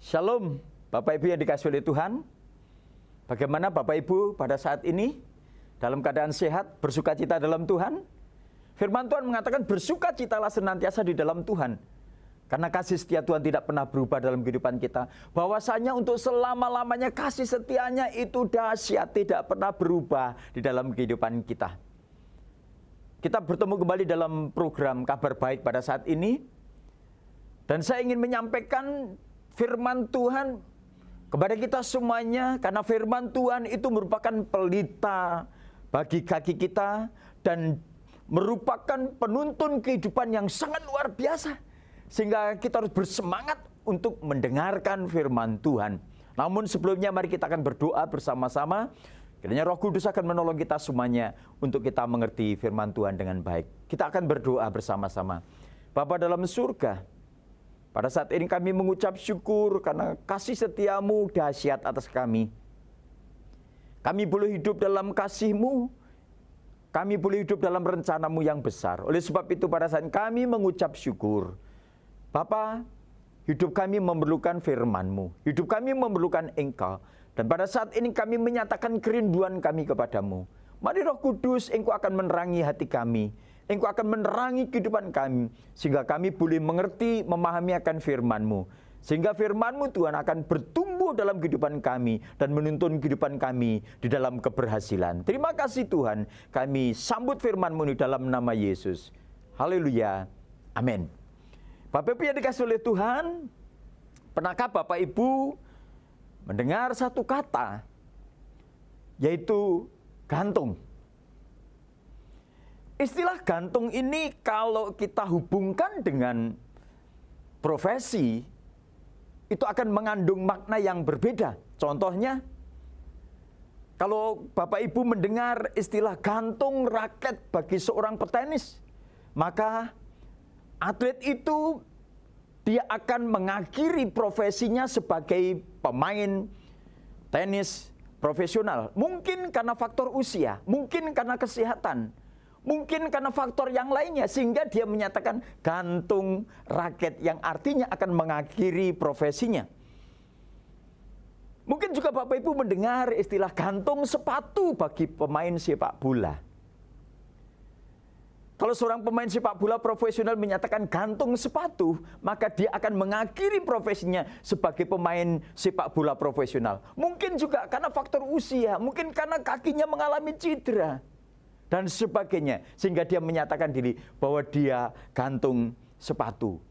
Shalom, Bapak Ibu yang dikasihi oleh Tuhan. Bagaimana Bapak Ibu pada saat ini? Dalam keadaan sehat, bersukacita dalam Tuhan? Firman Tuhan mengatakan bersukacitalah senantiasa di dalam Tuhan. Karena kasih setia Tuhan tidak pernah berubah dalam kehidupan kita. Bahwasanya untuk selama-lamanya kasih setianya itu dahsyat, tidak pernah berubah di dalam kehidupan kita. Kita bertemu kembali dalam program Kabar Baik pada saat ini. Dan saya ingin menyampaikan firman Tuhan kepada kita semuanya, karena firman Tuhan itu merupakan pelita bagi kaki kita dan merupakan penuntun kehidupan yang sangat luar biasa, sehingga kita harus bersemangat untuk mendengarkan firman Tuhan. Namun sebelumnya mari kita akan berdoa bersama-sama. Kiranya Roh Kudus akan menolong kita semuanya untuk kita mengerti firman Tuhan dengan baik. Kita akan berdoa bersama-sama. Bapa dalam surga, pada saat ini kami mengucap syukur karena kasih setiamu dahsyat atas kami. Kami boleh hidup dalam kasih-Mu. Kami boleh hidup dalam rencana-Mu yang besar. Oleh sebab itu pada saat ini kami mengucap syukur. Bapa, hidup kami memerlukan firman-Mu. Hidup kami memerlukan Engkau. Dan pada saat ini kami menyatakan kerinduan kami kepadamu. Mari Roh Kudus, Engkau akan menerangi hati kami. Engkau akan menerangi kehidupan kami, sehingga kami boleh mengerti, memahami akan firman-Mu. Sehingga firman-Mu Tuhan akan bertumbuh dalam kehidupan kami dan menuntun kehidupan kami di dalam keberhasilan. Terima kasih Tuhan, kami sambut firman-Mu di dalam nama Yesus. Haleluya, amin. Bapak Ibu yang dikasihi oleh Tuhan, pernahkah Bapak Ibu mendengar satu kata, yaitu gantung? Istilah gantung ini kalau kita hubungkan dengan profesi, itu akan mengandung makna yang berbeda. Contohnya, kalau Bapak Ibu mendengar istilah gantung raket bagi seorang petenis, maka atlet itu dia akan mengakhiri profesinya sebagai pemain tenis profesional. Mungkin karena faktor usia, mungkin karena kesehatan, mungkin karena faktor yang lainnya, sehingga dia menyatakan gantung raket, yang artinya akan mengakhiri profesinya. Mungkin juga Bapak Ibu mendengar istilah gantung sepatu bagi pemain sepak bola. Kalau seorang pemain sepak bola profesional menyatakan gantung sepatu, maka dia akan mengakhiri profesinya sebagai pemain sepak bola profesional. Mungkin juga karena faktor usia, mungkin karena kakinya mengalami cedera dan sebagainya, sehingga dia menyatakan diri bahwa dia gantung sepatu.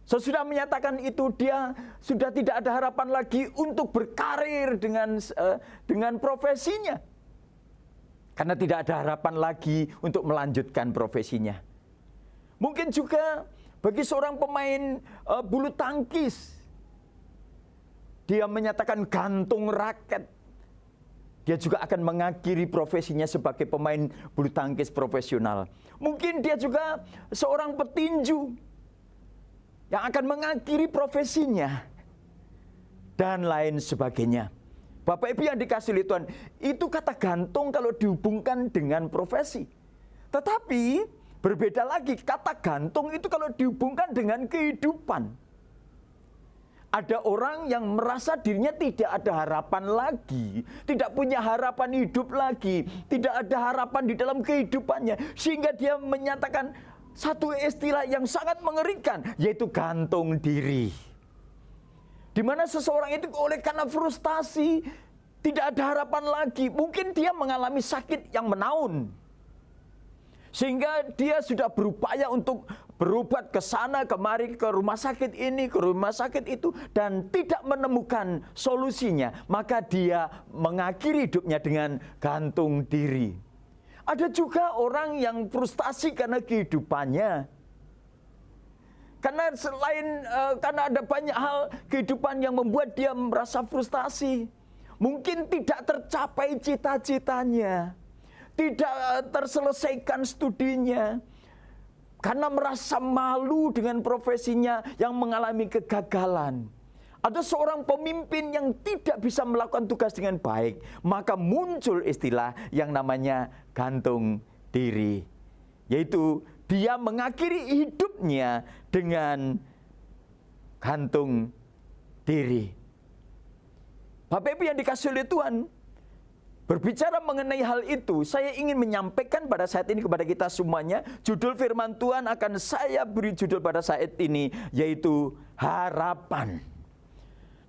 Sesudah menyatakan itu, dia sudah tidak ada harapan lagi untuk berkarir dengan profesinya, karena tidak ada harapan lagi untuk melanjutkan profesinya. Mungkin juga bagi seorang pemain bulu tangkis, dia menyatakan gantung raket. Dia juga akan mengakhiri profesinya sebagai pemain bulu tangkis profesional. Mungkin dia juga seorang petinju yang akan mengakhiri profesinya, dan lain sebagainya. Bapak Ibu yang dikasihi oleh Tuhan, itu kata gantung kalau dihubungkan dengan profesi. Tetapi berbeda lagi, kata gantung itu kalau dihubungkan dengan kehidupan. Ada orang yang merasa dirinya tidak ada harapan lagi, tidak punya harapan hidup lagi, tidak ada harapan di dalam kehidupannya, sehingga dia menyatakan satu istilah yang sangat mengerikan, yaitu gantung diri. Di mana seseorang itu oleh karena frustasi, tidak ada harapan lagi, mungkin dia mengalami sakit yang menaun, sehingga dia sudah berupaya untuk berobat ke sana kemari, ke rumah sakit ini, ke rumah sakit itu, dan tidak menemukan solusinya. Maka dia mengakhiri hidupnya dengan gantung diri. Ada juga orang yang frustasi karena kehidupannya. Karena karena ada banyak hal kehidupan yang membuat dia merasa frustasi. Mungkin tidak tercapai cita-citanya, tidak terselesaikan studinya, karena merasa malu dengan profesinya yang mengalami kegagalan. Ada seorang pemimpin yang tidak bisa melakukan tugas dengan baik, maka muncul istilah yang namanya gantung diri, yaitu dia mengakhiri hidupnya dengan gantung diri. Bapak Ibu yang dikasihi oleh Tuhan, berbicara mengenai hal itu, saya ingin menyampaikan pada saat ini kepada kita semuanya, judul firman Tuhan akan saya beri judul pada saat ini, yaitu harapan.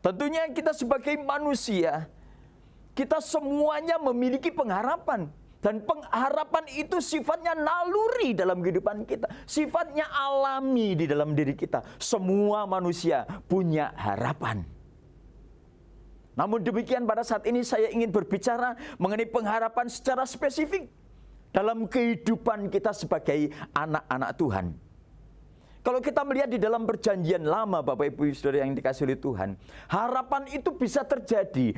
Tentunya kita sebagai manusia, kita semuanya memiliki pengharapan. Dan pengharapan itu sifatnya naluri dalam kehidupan kita. Sifatnya alami di dalam diri kita. Semua manusia punya harapan. Namun demikian pada saat ini saya ingin berbicara mengenai pengharapan secara spesifik dalam kehidupan kita sebagai anak-anak Tuhan. Kalau kita melihat di dalam perjanjian lama, Bapak Ibu Saudara yang dikasihi oleh Tuhan, harapan itu bisa terjadi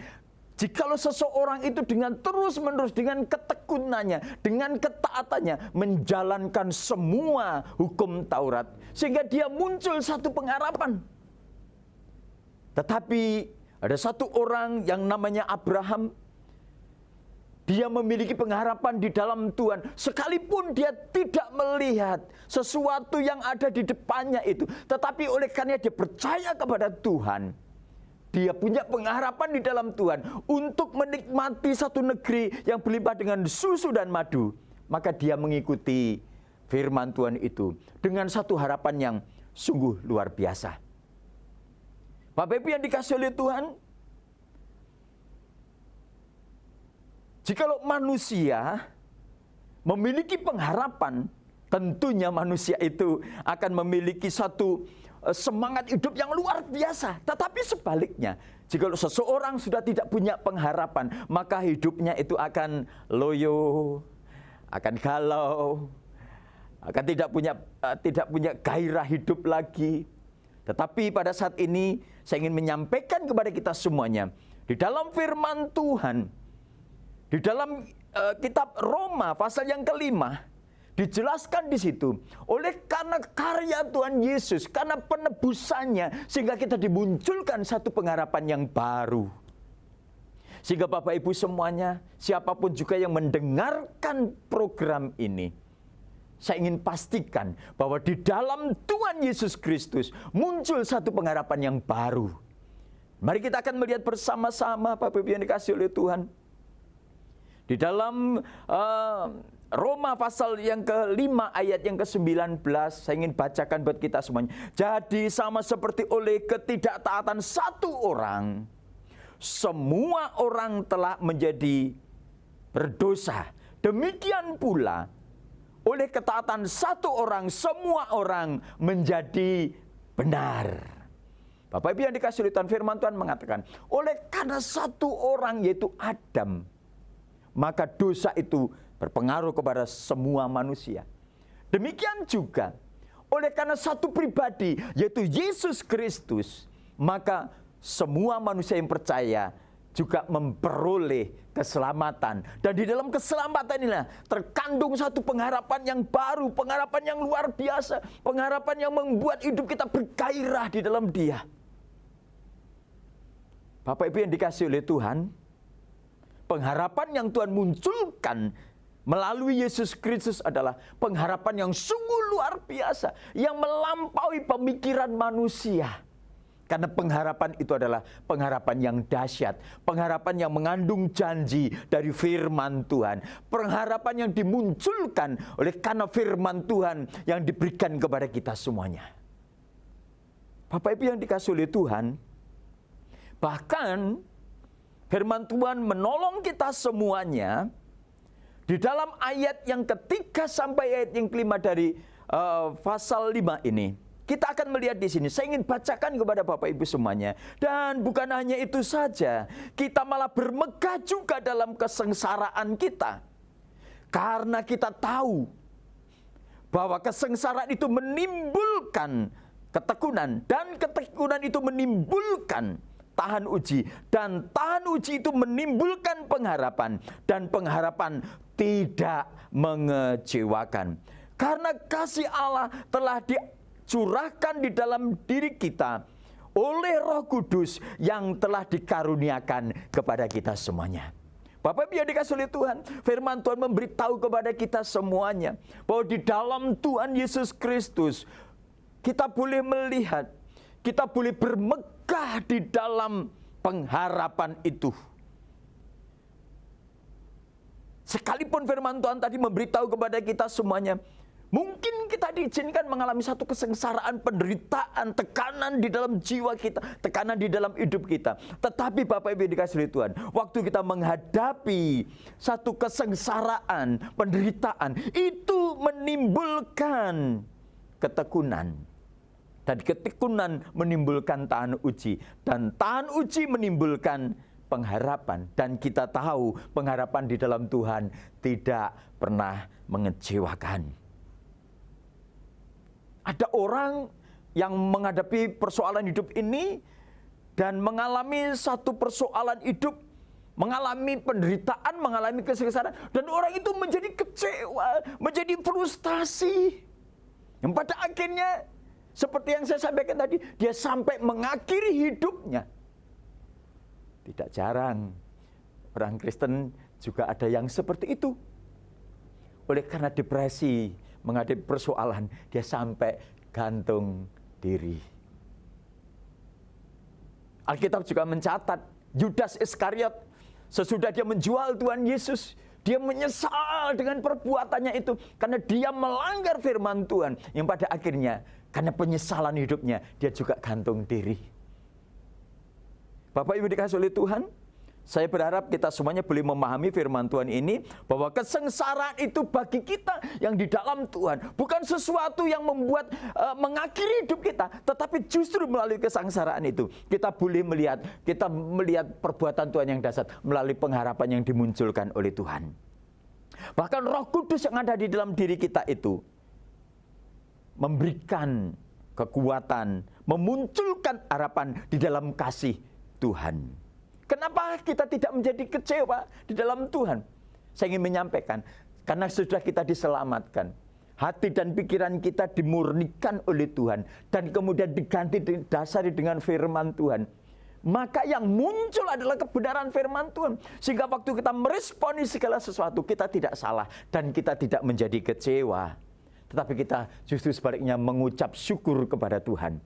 jikalau seseorang itu dengan terus-menerus, dengan ketekunannya, dengan ketaatannya, menjalankan semua hukum Taurat, sehingga dia muncul satu pengharapan. Tetapi ada satu orang yang namanya Abraham, dia memiliki pengharapan di dalam Tuhan, sekalipun dia tidak melihat sesuatu yang ada di depannya itu, tetapi oleh karena dia percaya kepada Tuhan, dia punya pengharapan di dalam Tuhan untuk menikmati satu negeri yang berlimpah dengan susu dan madu. Maka dia mengikuti firman Tuhan itu dengan satu harapan yang sungguh luar biasa. Bapak Ibu yang dikasihi oleh Tuhan, jikalau manusia memiliki pengharapan, tentunya manusia itu akan memiliki satu semangat hidup yang luar biasa. Tetapi sebaliknya, jika seseorang sudah tidak punya pengharapan, maka hidupnya itu akan loyo, akan galau, akan tidak punya gairah hidup lagi. Tetapi pada saat ini saya ingin menyampaikan kepada kita semuanya, di dalam firman Tuhan, di dalam kitab Roma pasal yang ke-5, dijelaskan di situ, oleh karena karya Tuhan Yesus, karena penebusannya, sehingga kita dimunculkan satu pengharapan yang baru. Sehingga Bapak Ibu semuanya, siapapun juga yang mendengarkan program ini, saya ingin pastikan bahwa di dalam Tuhan Yesus Kristus muncul satu pengharapan yang baru. Mari kita akan melihat bersama-sama, Bapak Ibu yang dikasihi oleh Tuhan. Di dalam Roma pasal yang ke-5 ayat yang ke-19, saya ingin bacakan buat kita semuanya. Jadi sama seperti oleh ketidaktaatan satu orang, semua orang telah menjadi berdosa. Demikian pula oleh ketaatan satu orang, semua orang menjadi benar. Bapak Ibu yang dikasihi oleh Tuhan, firman Tuhan mengatakan, oleh karena satu orang yaitu Adam, maka dosa itu berpengaruh kepada semua manusia. Demikian juga, oleh karena satu pribadi, yaitu Yesus Kristus, maka semua manusia yang percaya juga memperoleh keselamatan. Dan di dalam keselamatan inilah terkandung satu pengharapan yang baru, pengharapan yang luar biasa, pengharapan yang membuat hidup kita bergairah di dalam Dia. Bapak Ibu yang dikasihi oleh Tuhan, pengharapan yang Tuhan munculkan melalui Yesus Kristus adalah pengharapan yang sungguh luar biasa, yang melampaui pemikiran manusia. Karena pengharapan itu adalah pengharapan yang dahsyat, pengharapan yang mengandung janji dari firman Tuhan, pengharapan yang dimunculkan oleh karena firman Tuhan yang diberikan kepada kita semuanya. Bapak Ibu yang dikasihi oleh Tuhan, bahkan firman Tuhan menolong kita semuanya di dalam ayat yang ketiga sampai ayat yang kelima dari pasal 5 ini. Kita akan melihat di sini. Saya ingin bacakan kepada Bapak Ibu semuanya. Dan bukan hanya itu saja, kita malah bermegah juga dalam kesengsaraan kita. Karena kita tahu bahwa kesengsaraan itu menimbulkan ketekunan, dan ketekunan itu menimbulkan tahan uji, dan tahan uji itu menimbulkan pengharapan, dan pengharapan tidak mengecewakan. Karena kasih Allah telah dicurahkan di dalam diri kita oleh Roh Kudus yang telah dikaruniakan kepada kita semuanya. Bapak Ibu yang dikasihi oleh Tuhan, firman Tuhan memberitahu kepada kita semuanya bahwa di dalam Tuhan Yesus Kristus kita boleh melihat, kita boleh bermegah maukah di dalam pengharapan itu? Sekalipun firman Tuhan tadi memberitahu kepada kita semuanya, mungkin kita diizinkan mengalami satu kesengsaraan, penderitaan, tekanan di dalam jiwa kita, tekanan di dalam hidup kita. Tetapi Bapak Ibu dikasihi oleh Tuhan, waktu kita menghadapi satu kesengsaraan, penderitaan, itu menimbulkan ketekunan. Dan ketekunan menimbulkan tahan uji. Dan tahan uji menimbulkan pengharapan. Dan kita tahu pengharapan di dalam Tuhan tidak pernah mengecewakan. Ada orang yang menghadapi persoalan hidup ini dan mengalami satu persoalan hidup, mengalami penderitaan, mengalami kesengsaraan, dan orang itu menjadi kecewa, menjadi frustasi. Yang pada akhirnya, seperti yang saya sampaikan tadi, dia sampai mengakhiri hidupnya. Tidak jarang orang Kristen juga ada yang seperti itu. Oleh karena depresi, menghadapi persoalan, dia sampai gantung diri. Alkitab juga mencatat Yudas Iskariot, sesudah dia menjual Tuhan Yesus, dia menyesal dengan perbuatannya itu karena dia melanggar firman Tuhan, yang pada akhirnya karena penyesalan hidupnya dia juga gantung diri. Bapak Ibu dikasihi oleh Tuhan, saya berharap kita semuanya boleh memahami firman Tuhan ini, bahwa kesengsaraan itu bagi kita yang di dalam Tuhan bukan sesuatu yang membuat mengakhiri hidup kita, tetapi justru melalui kesengsaraan itu kita boleh melihat perbuatan Tuhan yang dahsyat melalui pengharapan yang dimunculkan oleh Tuhan. Bahkan Roh Kudus yang ada di dalam diri kita itu memberikan kekuatan, memunculkan harapan di dalam kasih Tuhan. Kenapa kita tidak menjadi kecewa di dalam Tuhan? Saya ingin menyampaikan, karena sudah kita diselamatkan, hati dan pikiran kita dimurnikan oleh Tuhan, dan kemudian diganti didasari dengan firman Tuhan. Maka yang muncul adalah kebenaran firman Tuhan. Sehingga waktu kita meresponi segala sesuatu, kita tidak salah dan kita tidak menjadi kecewa. Tetapi kita justru sebaliknya mengucap syukur kepada Tuhan.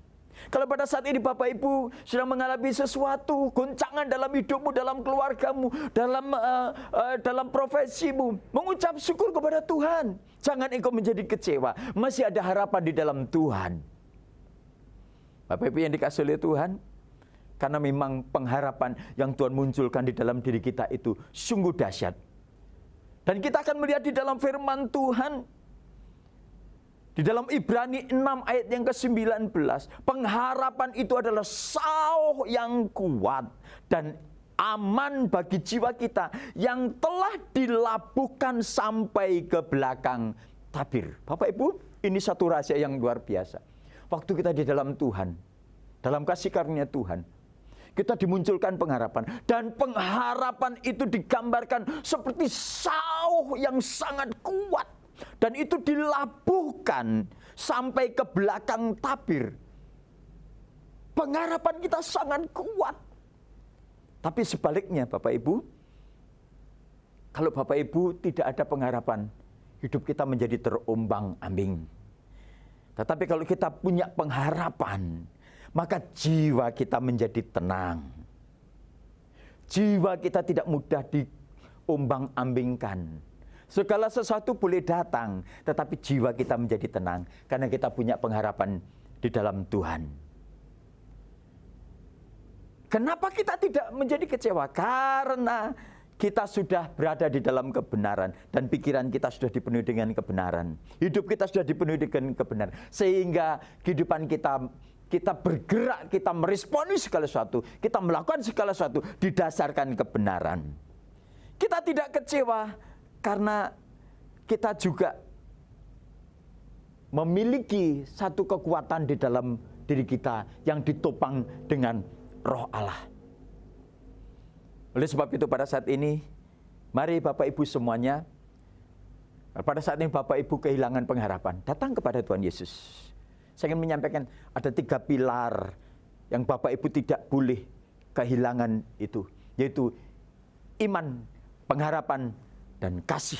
Kalau pada saat ini Bapak Ibu sedang mengalami sesuatu, goncangan dalam hidupmu, dalam keluargamu, dalam profesimu, mengucap syukur kepada Tuhan. Jangan engkau menjadi kecewa. Masih ada harapan di dalam Tuhan. Bapak Ibu yang dikasihi oleh Tuhan, karena memang pengharapan yang Tuhan munculkan di dalam diri kita itu sungguh dahsyat. Dan kita akan melihat di dalam firman Tuhan, di dalam Ibrani 6 ayat yang ke-19, pengharapan itu adalah sauh yang kuat dan aman bagi jiwa kita yang telah dilabuhkan sampai ke belakang tabir. Bapak Ibu, ini satu rahasia yang luar biasa. Waktu kita di dalam Tuhan, dalam kasih karunia Tuhan, kita dimunculkan pengharapan. Dan pengharapan itu digambarkan seperti sauh yang sangat kuat. Dan itu dilabuhkan sampai ke belakang tabir. Pengharapan kita sangat kuat. Tapi sebaliknya Bapak Ibu, kalau Bapak Ibu tidak ada pengharapan, hidup kita menjadi terombang-ambing. Tetapi kalau kita punya pengharapan, maka jiwa kita menjadi tenang. Jiwa kita tidak mudah diombang-ambingkan. Segala sesuatu boleh datang, tetapi jiwa kita menjadi tenang karena kita punya pengharapan di dalam Tuhan. Kenapa kita tidak menjadi kecewa? Karena kita sudah berada di dalam kebenaran dan pikiran kita sudah dipenuhi dengan kebenaran. Hidup kita sudah dipenuhi dengan kebenaran. Sehingga kehidupan kita bergerak, kita meresponi segala sesuatu, kita melakukan segala sesuatu didasarkan kebenaran. Kita tidak kecewa karena kita juga memiliki satu kekuatan di dalam diri kita yang ditopang dengan Roh Allah. Oleh sebab itu pada saat ini, mari Bapak Ibu semuanya, pada saat ini Bapak Ibu kehilangan pengharapan, datang kepada Tuhan Yesus. Saya ingin menyampaikan ada 3 pilar yang Bapak Ibu tidak boleh kehilangan itu, yaitu iman, pengharapan, dan kasih.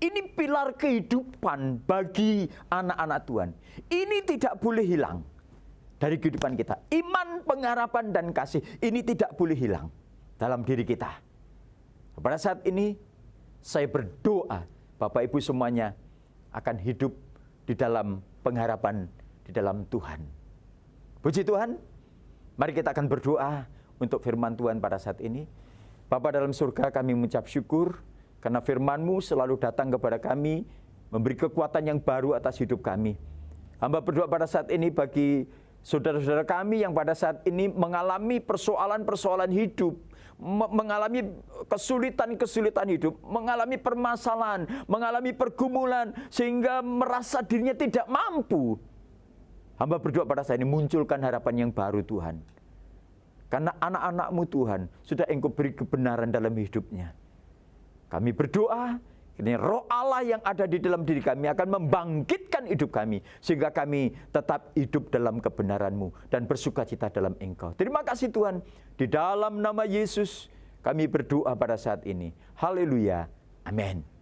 Ini pilar kehidupan bagi anak-anak Tuhan. Ini tidak boleh hilang. dari kehidupan kita. Iman, pengharapan, dan kasih ini tidak boleh hilang dalam diri kita. Pada saat ini saya berdoa Bapak Ibu semuanya akan hidup di dalam pengharapan di dalam Tuhan. Puji Tuhan. Mari kita akan berdoa untuk firman Tuhan pada saat ini. Bapa dalam surga, kami mengucap syukur karena firman-Mu selalu datang kepada kami, memberi kekuatan yang baru atas hidup kami. Hamba berdoa pada saat ini bagi saudara-saudara kami yang pada saat ini mengalami persoalan-persoalan hidup, mengalami kesulitan-kesulitan hidup, mengalami permasalahan, mengalami pergumulan, sehingga merasa dirinya tidak mampu. Hamba berdoa pada saat ini, munculkan harapan yang baru Tuhan. Karena anak-anak-Mu Tuhan, sudah Engkau beri kebenaran dalam hidupnya. Kami berdoa, ini Roh Allah yang ada di dalam diri kami akan membangkitkan hidup kami, sehingga kami tetap hidup dalam kebenaran-Mu dan bersukacita dalam Engkau. Terima kasih Tuhan, di dalam nama Yesus kami berdoa pada saat ini. Haleluya, amin.